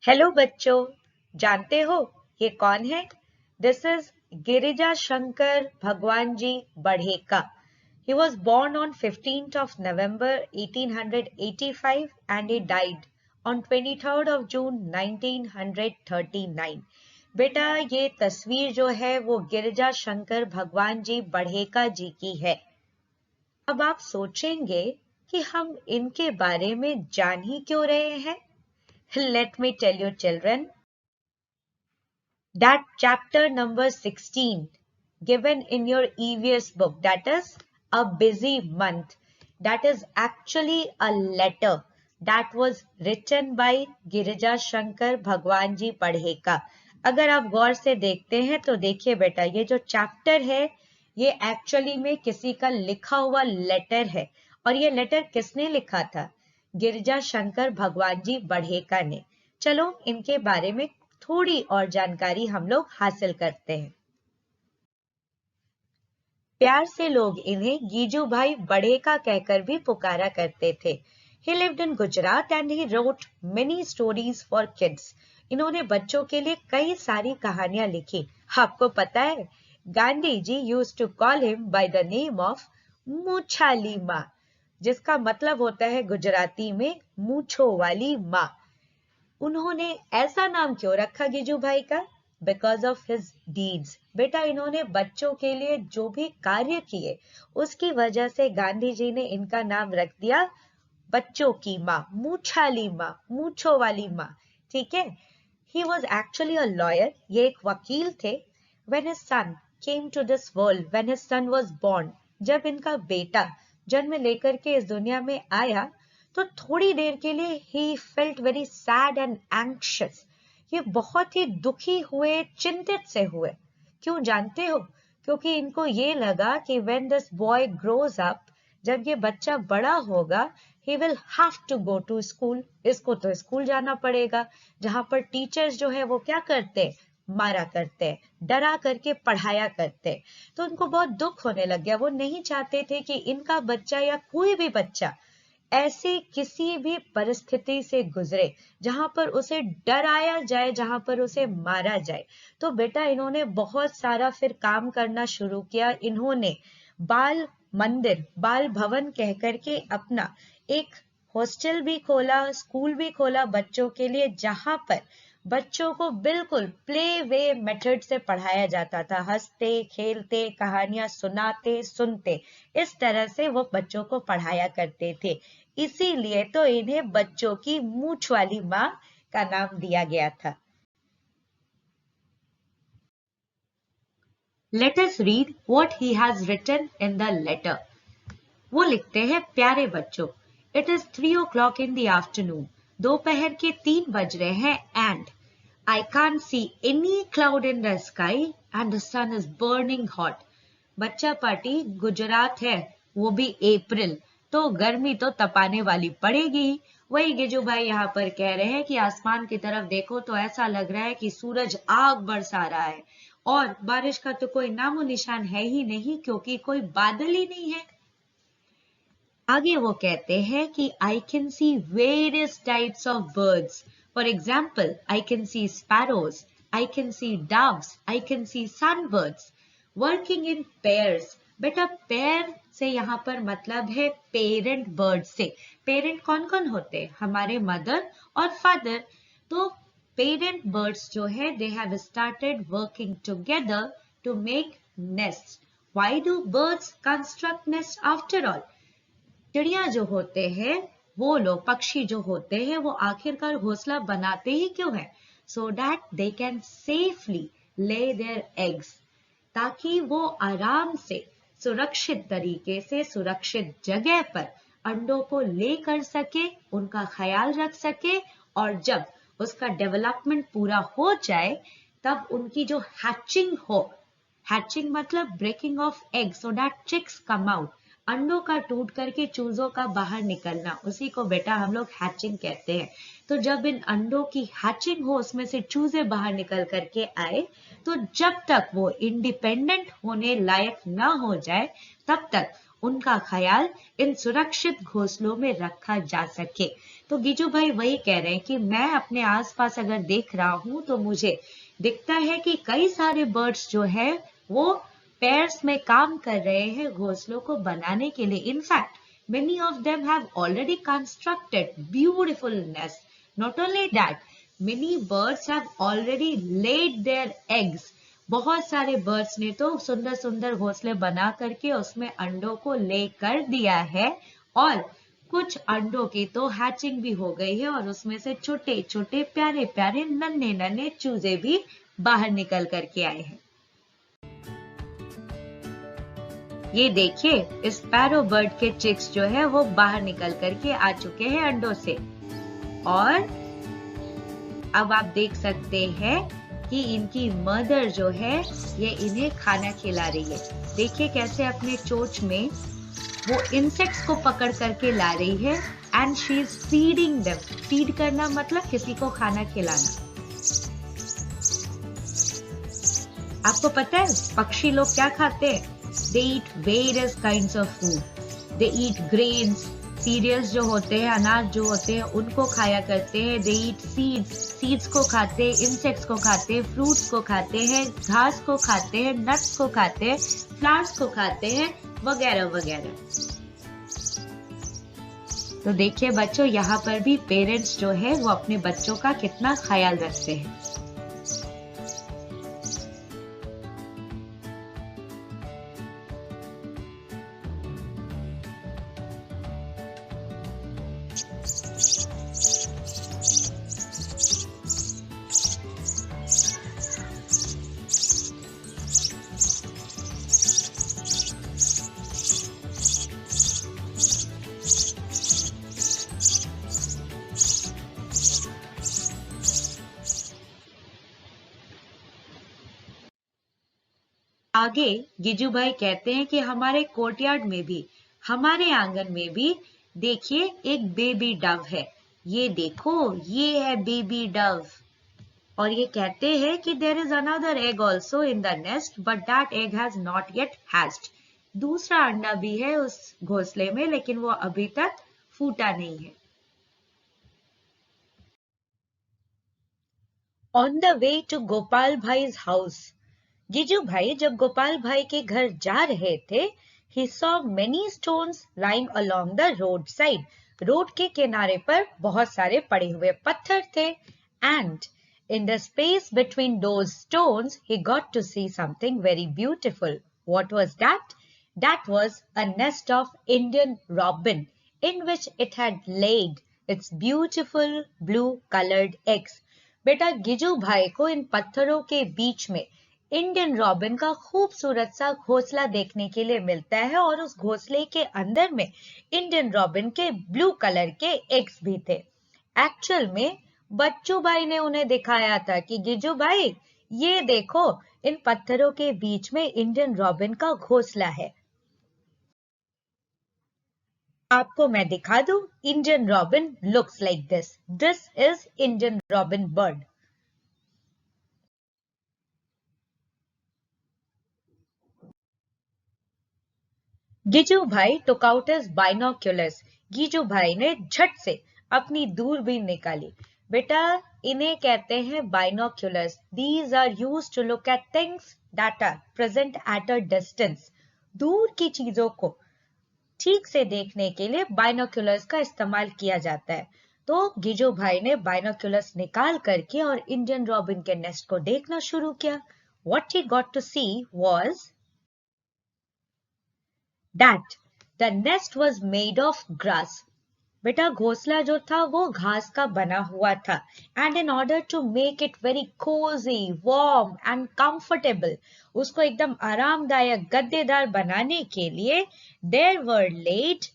Hello बच्चों, जानते हो ये कौन है? दिस इज गिरिजा शंकर भगवान जी बढ़ेका. He was born on 15th of November 1885 and he died on 23rd of June 1939. बेटा ये तस्वीर जो है वो गिरिजा शंकर भगवान जी बढ़ेका जी की है. अब आप सोचेंगे कि हम इनके बारे में जान ही क्यों रहे हैं? Let me tell you children, that chapter number 16 given in your EVS book, that is a busy month, that is actually a letter that was written by Girija Shankar भगवान जी पढ़ेका. अगर आप गौर से देखते हैं तो देखिए बेटा, ये जो चैप्टर है ये एक्चुअली में किसी का लिखा हुआ लेटर है. और ये लेटर किसने लिखा था? गिरिजा शंकर भगवान जी बढ़ेका ने. चलो इनके बारे में थोड़ी और जानकारी हम लोग हासिल करते हैं. प्यार से लोग इन्हें गीजू भाई बढ़ेका कहकर भी पुकारा करते थे. He lived in Gujarat and he wrote many stories for kids. इन्होंने बच्चों के लिए कई सारी कहानियां लिखी. आपको पता है, Gandhi ji used to call him by the name of मूछाली माँ, जिसका मतलब होता है गुजराती में मूछों वाली माँ. उन्होंने ऐसा नाम क्यों रखा गिजू भाई का? Because of his deeds. बेटा इन्होंने बच्चों के लिए जो भी कार्य किए उसकी वजह से गांधी जी ने इनका नाम रख दिया बच्चों की माँ, मूछाली माँ, मूछों वाली माँ. ठीक है. He was actually a lawyer. ये एक वकील थे. When his son came to this world, when his son was born, जब इनका बेटा जन्म लेकर के इस दुनिया में आया तो थोड़ी देर के लिए he felt very sad and anxious. ये बहुत ही दुखी हुए, चिंतित से हुए. क्यों जानते हो? क्योंकि इनको ये लगा कि when this boy grows up, जब ये बच्चा बड़ा होगा, he will have to go to school. इसको तो स्कूल जाना पड़ेगा, जहाँ पर टीचर्स जो है वो क्या करते? मारा करते, डरा करके पढ़ाया करते. तो उनको बहुत दुख होने लग गया. वो नहीं चाहते थे कि इनका बच्चा या कोई भी बच्चा ऐसे किसी भी परिस्थिति से गुजरे जहां पर उसे डराया जाए, जहां पर उसे मारा जाए. तो बेटा इन्होंने बहुत सारा फिर काम करना शुरू किया. इन्होंने बाल मंदिर, बाल भवन कह करके अपना एक हॉस्टल भी खोला, स्कूल भी खोला बच्चों के लिए, जहां पर बच्चों को बिल्कुल प्ले वे मेथड से पढ़ाया जाता था. हंसते खेलते, कहानियां सुनाते, सुनते, इस तरह से वो बच्चों को पढ़ाया करते थे. इसीलिए तो इन्हें बच्चों की मूछ वाली माँ का नाम दिया गया था. Let us read what he has written in the letter. वो लिखते हैं, प्यारे बच्चों, It is 3 o'clock in the afternoon. दोपहर के 3 बज रहे हैं and I can't see any cloud in the sky and the sun is burning hot. बच्चा पार्टी गुजरात है, वो भी अप्रैल, तो गर्मी तो तपाने वाली पड़ेगी. वही गिजू भाई यहाँ पर कह रहे हैं कि आसमान की तरफ देखो तो ऐसा लग रहा है कि सूरज आग बरसा रहा है और बारिश का तो कोई नामो निशान है ही नहीं, क्योंकि कोई बादल ही नहीं है. आगे वो कहते हैं कि I can see various types of birds. For example, I can see sparrows, I can see doves, I can see sunbirds working in pairs. बेटा पेयर से यहाँ पर मतलब है पेरेंट बर्ड से. पेरेंट कौन कौन होते हैं? हमारे मदर और फादर. तो पेरेंट बर्ड्स जो है they have started working together to make nests. Why do birds construct nests after all? चिड़िया जो होते हैं, वो लोग पक्षी जो होते हैं, वो आखिरकार घोंसला बनाते ही क्यों है? So that they can safely lay their eggs. ताकि वो आराम से, सुरक्षित तरीके से, सुरक्षित जगह पर अंडों को ले कर सके, उनका ख्याल रख सके, और जब उसका डेवलपमेंट पूरा हो जाए तब उनकी जो हैचिंग हो, हैचिंग मतलब breaking off egg so that chicks come out, अंडों का टूट करके चूजों का बाहर निकलना, उसी को बेटा हम लोग हैचिंग कहते हैं. तो जब इन अंडों की हैचिंग हो, उसमें से चूजे बाहर निकल करके आए, तो जब तक वो इंडिपेंडेंट होने लायक ना हो जाए तब तक उनका ख्याल इन सुरक्षित घोंसलों में रखा जा सके. तो गिजू भाई वही कह रहे हैं कि मैं अपने आसपास अगर देख रहा हूं तो मुझे दिखता है कि कई सारे बर्ड्स जो है वो पेयर्स में काम कर रहे हैं घोंसलों को बनाने के लिए. In fact many of them have already constructed beautiful nests. Not only that, many birds have already laid their eggs. बहुत सारे बर्ड्स ने तो सुंदर सुंदर घोंसले बना करके उसमें अंडों को ले कर दिया है और कुछ अंडों की तो हैचिंग भी हो गई है और उसमें से छोटे छोटे प्यारे प्यारे नन्हे नन्हे चूजे भी बाहर निकल करके आए हैं. ये देखिए स्पैरो बर्ड के चिक्स जो है वो बाहर निकल करके आ चुके हैं अंडों से और अब आप देख सकते हैं कि इनकी मदर जो है ये इन्हें खाना खिला रही है. देखिए कैसे अपने चोंच में वो इंसेक्ट्स को पकड़ करके ला रही है and she is feeding them. Feed करना मतलब किसी को खाना खिलाना. आपको पता है पक्षी लोग क्या खाते हैं? They eat various kinds of food. They eat grains, cereals जो होते हैं, अनाज जो होते हैं, उनको खाया करते हैं. They eat seeds, seeds को खाते हैं, insects को खाते हैं, fruits को खाते हैं, घास को खाते हैं, nuts को खाते हैं, plants को खाते हैं, वगैरह वगैरह. तो देखिए बच्चों, यहाँ पर भी पेरेंट्स जो है वो अपने बच्चों का कितना ख्याल रखते हैं. आगे गिजू भाई कहते हैं कि हमारे कोर्टयार्ड में भी, हमारे आंगन में भी देखिए एक बेबी डव है. ये देखो, ये है बेबी डव. और ये कहते हैं कि there is another egg also in the nest but that egg has not yet hatched. दूसरा अंडा भी है उस घोंसले में लेकिन वो अभी तक फूटा नहीं है. On the way to Gopal भाई's house, गिजू भाई जब गोपाल भाई के घर जा रहे थे, he saw many stones lying along the roadside. Road के किनारे पर बहुत सारे पड़े हुए पत्थर थे. And in the space between those stones, he got to see something very beautiful. What was that? That was a nest of Indian robin, in which it had laid its beautiful blue-colored eggs. बेटा गिजू भाई को इन पत्थरों के बीच में Indian robin का खूबसूरत सा घोंसला देखने के लिए मिलता है और उस घोंसले के अंदर में इंडियन रॉबिन के ब्लू कलर के एग्स भी थे. एक्चुअल में बच्चू भाई ने उन्हें दिखाया था कि गिजू भाई ये देखो, इन पत्थरों के बीच में इंडियन रॉबिन का घोंसला है. आपको मैं दिखा दूं, Indian robin looks like this. This is Indian robin bird. Giju भाई took out his binoculars. गिजू भाई ने झट से अपनी दूरबीन निकाली. बेटा इन्हें कहते हैं binoculars. These are used to look at things that are present at a distance. दूर की चीजों को ठीक से देखने के लिए binoculars का इस्तेमाल किया जाता है. तो गिजू भाई ने binoculars निकाल करके और इंडियन रॉबिन के नेस्ट को देखना शुरू किया. What he got to see was that the nest was made of grass. बेटा घोंसला जो था वो घास का बना हुआ था. And in order to make it very cozy, warm and comfortable, उसको एकदम आरामदायक गद्देदार बनाने के लिए there were laid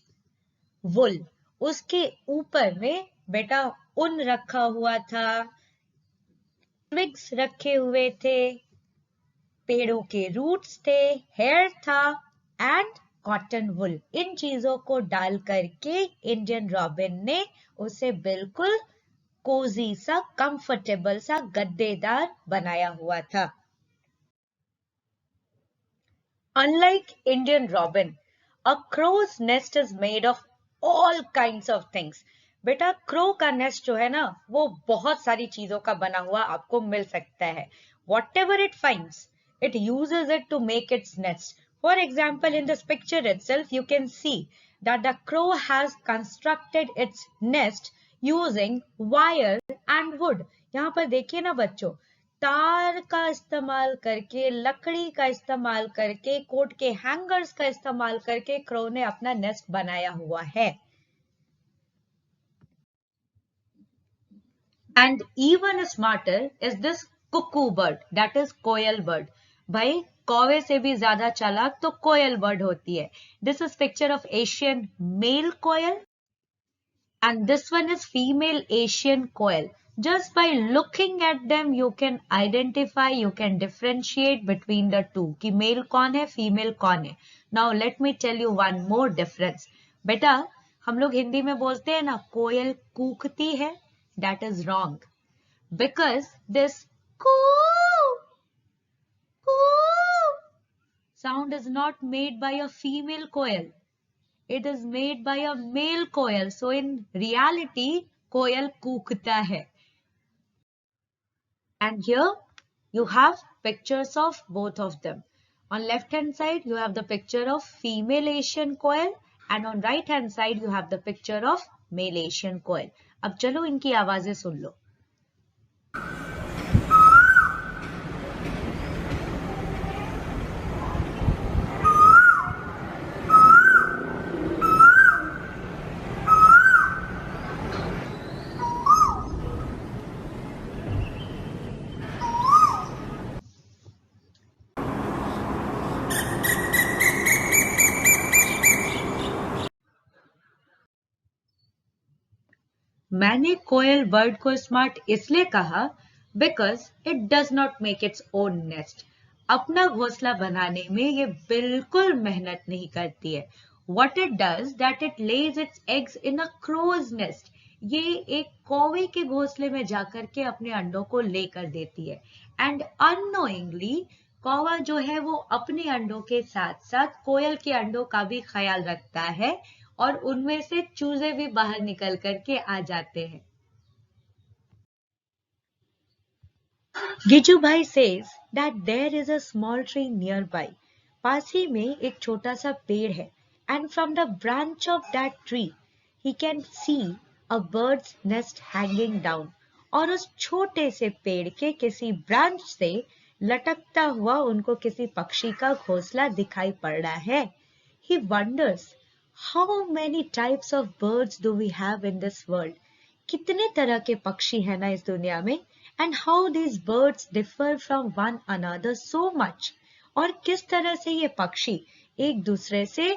wool. उसके ऊपर में बेटा ऊन रखा हुआ था, twigs रखे हुए थे, पेड़ों के रूट्स थे, हेयर था एंड कॉटन वुल. इन चीजों को डाल करके इंडियन रॉबिन ने उसे बिल्कुल कोजी सा, कंफर्टेबल सा, गद्देदार बनाया हुआ था. Unlike Indian robin, a crow's nest is made of all kinds of things. बेटा क्रो का नेस्ट जो है ना वो बहुत सारी चीजों का बना हुआ आपको मिल सकता है. Whatever it finds, it uses it to make its nest. For example, in this picture itself, you can see that the crow has constructed its nest using wire and wood. यहाँ पर देखिए ना बच्चों, तार का इस्तेमाल करके, लकड़ी का इस्तेमाल करके, कोट के हैंगर्स का इस्तेमाल करके क्रो ने अपना नेस्ट बनाया हुआ है. And even smarter is this cuckoo bird, that is coil bird. भाई कौवे से भी ज्यादा चालाक तो कोयल bird होती है. This is picture of Asian male coil and this one is female Asian coil. Just by looking at them you can identify, you can differentiate between the two कि male कौन है, female कौन है. Now let me tell you one more difference. बेटा हम लोग हिंदी में बोलते हैं ना कोयल कूकती है. That is wrong. Because this coo, coo sound is not made by a female koel. It is made by a male koel. So in reality, koel kookta hai. And here you have pictures of both of them. On left hand side, you have the picture of female Asian koel. And on right hand side, you have the picture of male Asian koel. अब चलो इनकी आवाजें सुन लो. मैंने कोयल bird को smart इसलिए कहा because it does not make its own nest. अपना घोंसला बनाने में ये बिल्कुल मेहनत नहीं करती है. What it does that it lays its eggs in a crow's nest. ये एक कौवे के घोंसले में जाकर के अपने अंडों को लेकर देती है. एंड अननोइंगली कौवा जो है वो अपने अंडों के साथ साथ कोयल के अंडों का भी ख्याल रखता है और उनमें से चूजे भी बाहर निकल करके आ जाते हैं. गिजू भाई says that there is a small tree nearby. पास ही में एक छोटा सा पेड़ है. And from the branch of that tree he can see a bird's nest hanging down. और उस छोटे से पेड़ के किसी ब्रांच से लटकता हुआ उनको किसी पक्षी का घोंसला दिखाई पड़ रहा है. ही wonders How many types of birds do we have in this world? कितने तरह के पक्षी हैं ना इस दुनिया में? And how these birds differ from one another so much? और किस तरह से ये पक्षी एक दूसरे से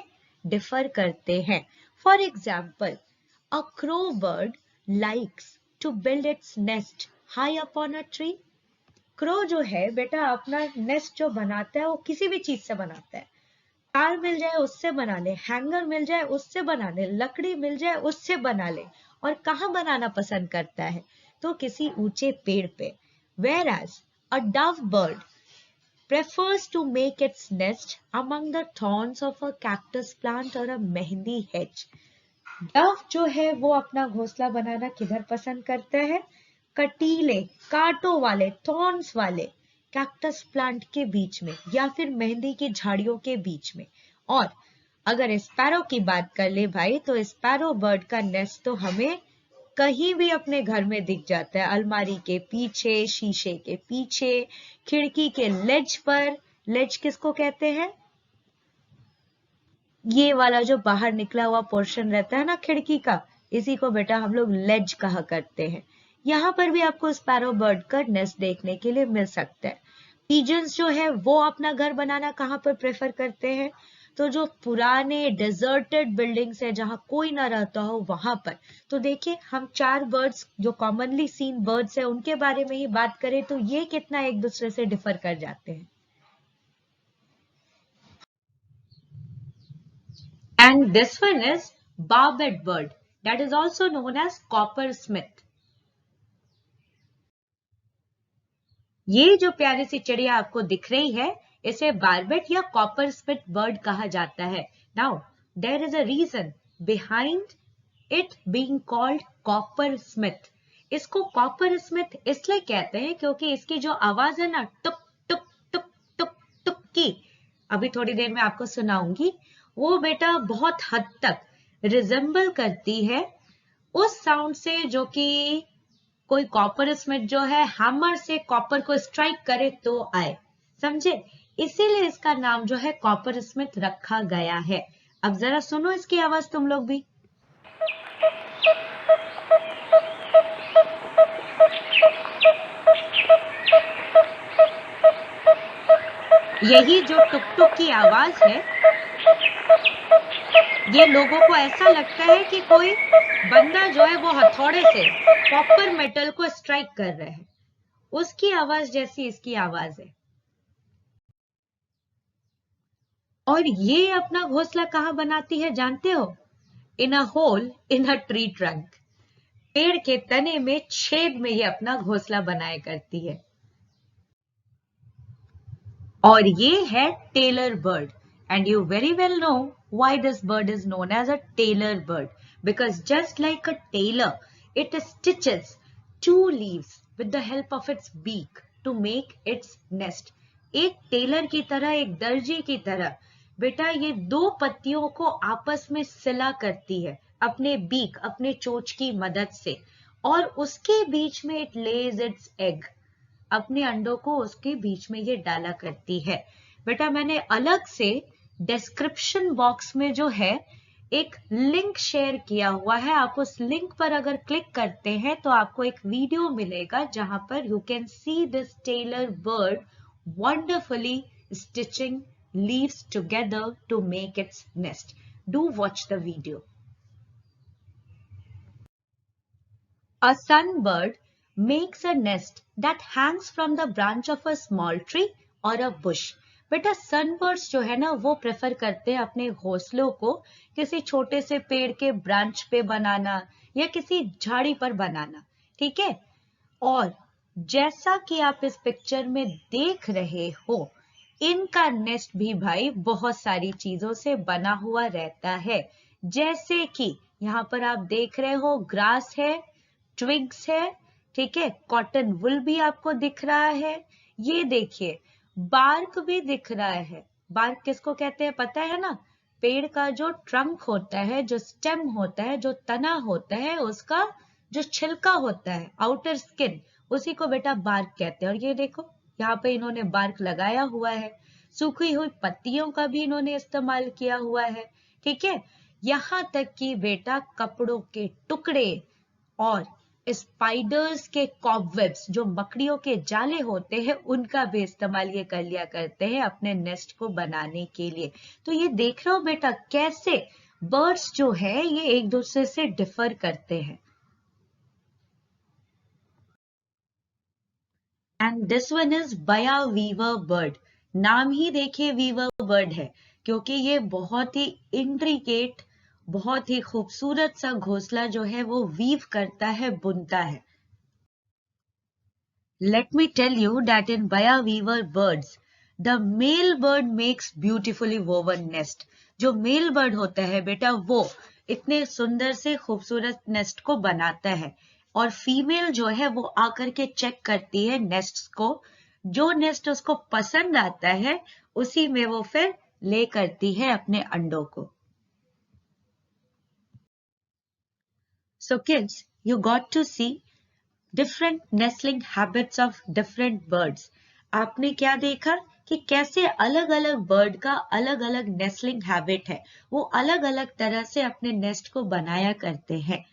differ करते हैं? For example, a crow bird likes to build its nest high up on a tree. Crow जो है बेटा अपना nest जो बनाता है वो किसी भी चीज से बनाता है. तार मिल जाए उससे बना ले, हैंगर मिल जाए उससे बना ले, लकड़ी मिल जाए उससे बना ले. और कहाँ बनाना पसंद करता है? तो किसी ऊंचे पेड़ पे. Whereas a dove bird prefers to make its nest among the thorns of a cactus plant or a mehndi hedge. Dove जो है वो अपना घोंसला बनाना किधर पसंद करता है? कटीले, कांटों वाले, थॉर्न्स वाले कैक्टस प्लांट के बीच में या फिर मेहंदी की झाड़ियों के बीच में. और अगर स्पैरो की बात कर ले भाई तो स्पैरो बर्ड का नेस्ट तो हमें कहीं भी अपने घर में दिख जाता है. अलमारी के पीछे, शीशे के पीछे, खिड़की के लेज पर. लेज किसको कहते हैं? ये वाला जो बाहर निकला हुआ पोर्शन रहता है ना खिड़की का, इसी को बेटा हम लोग लेज कहा करते हैं. यहाँ पर भी आपको स्पैरो बर्ड का नेस्ट देखने के लिए मिल सकता है. पीजन्स जो है वो अपना घर बनाना कहाँ पर प्रेफर करते हैं? तो जो पुराने डेजर्टेड बिल्डिंग्स है जहाँ कोई ना रहता हो वहां पर. तो देखिए हम 4 बर्ड्स जो कॉमनली सीन बर्ड्स है उनके बारे में ही बात करें तो ये कितना एक दूसरे से डिफर कर जाते हैं. And this one is barbet bird, that is also known as coppersmith. ये जो प्यारी सी चिड़िया आपको दिख रही है इसे बार्बेट या कॉपरस्मिथ बर्ड कहा जाता है. Now there is a reason behind it being called coppersmith. इसको कॉपर स्मिथ इसलिए कहते हैं क्योंकि इसकी जो आवाज है ना, टुक टुक टुक टुक टुक की, अभी थोड़ी देर में आपको सुनाऊंगी, वो बेटा बहुत हद तक रिजेंबल करती है उस साउंड से जो कि कोई कॉपर स्मिथ जो है हैमर से कॉपर को स्ट्राइक करे तो आए, समझे? इसीलिए इसका नाम जो है कॉपर स्मिथ रखा गया है। अब जरा सुनो इसकी आवाज तुम लोग भी। यही जो टुक टुक की आवाज है, ये लोगों को ऐसा लगता है कि कोई बंदा जो है वो हथौड़े से कॉपर मेटल को स्ट्राइक कर रहा है, उसकी आवाज जैसी इसकी आवाज है। और ये अपना घोंसला कहाँ बनाती है जानते हो? In a hole in a tree trunk. पेड़ के तने में छेद में ये अपना घोंसला बनाया करती है। और ये है tailor bird, and you very well know why this bird is known as a tailor bird, because just like a tailor it stitches two leaves with the help of its beak to make its nest। एक Taylor की तरह, एक दर्जी की तरह बेटा ये दो पत्तियों को आपस में सिला करती है अपने बीक, अपने चोंच की मदद से, और उसके बीच में इट लेज इट्स एग, अपने अंडों को उसके बीच में ये डाला करती है। बेटा मैंने अलग से डिस्क्रिप्शन बॉक्स में जो है एक लिंक शेयर किया हुआ है, आप उस लिंक पर अगर क्लिक करते हैं तो आपको एक वीडियो मिलेगा जहां पर you can see this tailor bird wonderfully stitching leaves together to make its nest. Do watch the video. A sunbird makes a nest that hangs from the branch of a small tree or a bush. बेटा sunbirds जो है ना वो prefer करते हैं अपने घोंसलों को किसी छोटे से पेड़ के ब्रांच पे बनाना या किसी झाड़ी पर बनाना, ठीक है? और जैसा कि आप इस पिक्चर में देख रहे हो, इनका नेस्ट भी भाई बहुत सारी चीजों से बना हुआ रहता है, जैसे कि यहाँ पर आप देख रहे हो ग्रास है, ट्विग्स है, ठीक है, कॉटन वुल भी आपको दिख रहा है, ये देखिए बार्क भी दिख रहा है। बार्क किसको कहते हैं पता है ना? पेड़ का जो ट्रंक होता है, जो स्टेम होता है, जो तना होता है, उसका जो छिलका होता है, आउटर स्किन, उसी को बेटा बार्क कहते हैं। और ये देखो यहाँ पे इन्होंने बार्क लगाया हुआ है, सूखी हुई पत्तियों का भी इन्होंने इस्तेमाल किया हुआ है, ठीक है, यहाँ तक कि बेटा कपड़ों के टुकड़े और स्पाइडर्स के कॉबवेब्स, जो मकड़ियों के जाले होते हैं, उनका भी इस्तेमाल ये कर लिया करते हैं अपने नेस्ट को बनाने के लिए। तो ये देख रहे हो बेटा कैसे बर्ड्स जो है ये एक दूसरे से डिफर करते हैं। एंड दिस वन इज बया वीवर बर्ड। नाम ही देखिए वीवर बर्ड है, क्योंकि ये बहुत ही इंट्रिकेट, बहुत ही खूबसूरत सा घोंसला जो है वो वीव करता है, बुनता है। Let me tell you that in baya weaver birds the male bird makes beautifully woven nest. जो मेल बर्ड होता है बेटा वो इतने सुंदर से खूबसूरत नेस्ट को बनाता है, और फीमेल जो है वो आकर के चेक करती है नेस्ट को, जो नेस्ट उसको पसंद आता है उसी में वो फिर ले करती है अपने अंडों को। So kids, you got to see different nestling habits of different birds. आपने क्या देखा कि कैसे अलग अलग बर्ड का अलग अलग नेस्लिंग हैबिट है, वो अलग अलग तरह से अपने नेस्ट को बनाया करते हैं।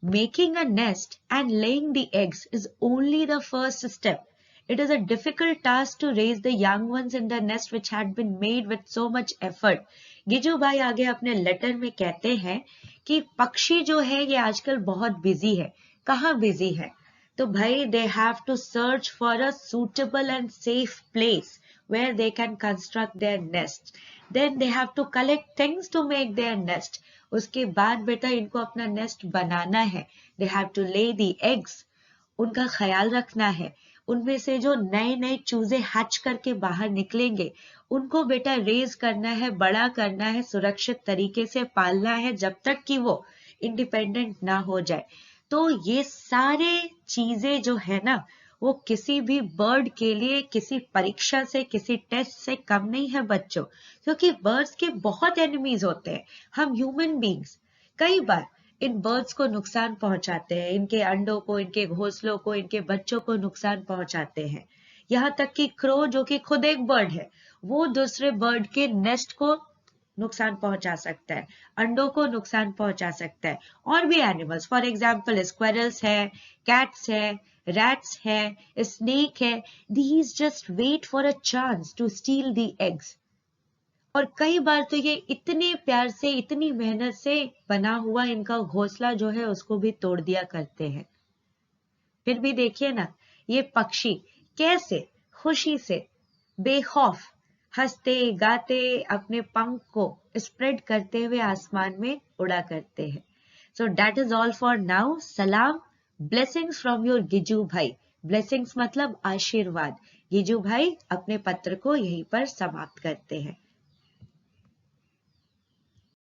Making a nest and laying the eggs is only the first step. It is a difficult task to raise the young ones in the nest which had been made with so much effort. गिजू भाई आगे अपने letter में कहते हैं कि पक्षी जो है ये आजकल बहुत बिजी है। कहाँ बिजी है? तो भाई they have to search for a suitable and safe place where they can construct their nest. Then they have to collect things to make their nest. उसके बाद बेटा इनको अपना नेस्ट बनाना है। दे हैव टू ले दी एग्स, उनका ख्याल रखना है, उनमें से जो नए नए चूजे हैच करके बाहर निकलेंगे उनको बेटा रेज करना है, बड़ा करना है, सुरक्षित तरीके से पालना है जब तक कि वो इंडिपेंडेंट ना हो जाए। तो ये सारे चीजें जो है ना, वो किसी भी बर्ड के लिए किसी परीक्षा से, किसी टेस्ट से कम नहीं है बच्चों, क्योंकि बर्ड्स के बहुत एनिमीज होते हैं। हम ह्यूमन बींग्स कई बार इन बर्ड्स को नुकसान पहुंचाते हैं, इनके अंडों को, इनके घोंसलों को, इनके बच्चों को नुकसान पहुंचाते हैं। यहाँ तक कि क्रो, जो कि खुद एक बर्ड है, वो दूसरे बर्ड के नेस्ट को नुकसान पहुंचा सकता है, अंडों को नुकसान पहुंचा सकता है। और भी एनिमल्स, फॉर एग्जाम्पल स्क्वेरल्स है, कैट्स है, रैट्स है, स्नेक है, these just wait for a chance to steal the eggs. और कई बार तो ये इतने प्यार से, इतनी मेहनत से बना हुआ इनका घोंसला जो है उसको भी तोड़ दिया करते हैं। फिर भी देखिए ना, ये पक्षी कैसे खुशी से, बेखौफ, हंसते गाते अपने पंख को स्प्रेड करते हुए आसमान में उड़ा करते हैं। So that is all for now. सलाम, ब्लेसिंग्स फ्रॉम योर गिजू भाई। ब्लेसिंग्स मतलब आशीर्वाद। गिजू भाई अपने पत्र को यहीं पर समाप्त करते हैं।